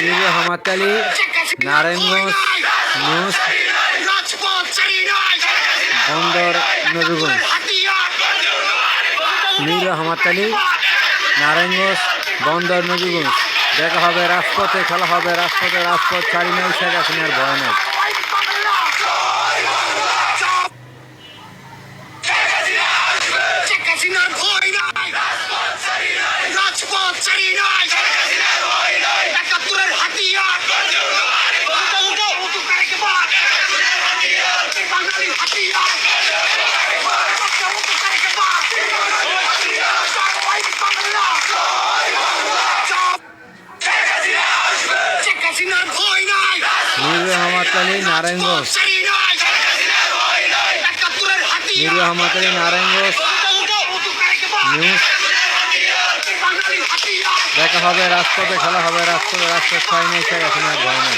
Mir Rahmat Ali, Narayanganj news, বন্দর নবীগঞ্জ। মীর রহমত আলী, নারায়ণগঞ্জ, বন্দর নবীগঞ্জ। দেখা হবে রাজপথে, খেলা হবে রাজপথে। রাজপথ ছাড়ি নাই, শেখ হাসিনার ভয় নাই। মীর রহমত আলী, নারায়ণগঞ্জ। মীর রহমত আলী, নারায়ণগঞ্জ নিউজ। দেখা হবে রাজপথে, খেলা হবে রাজপথে। রাজপথ ছাড়ি নাই, শেখ হাসিনার ভয় নাই।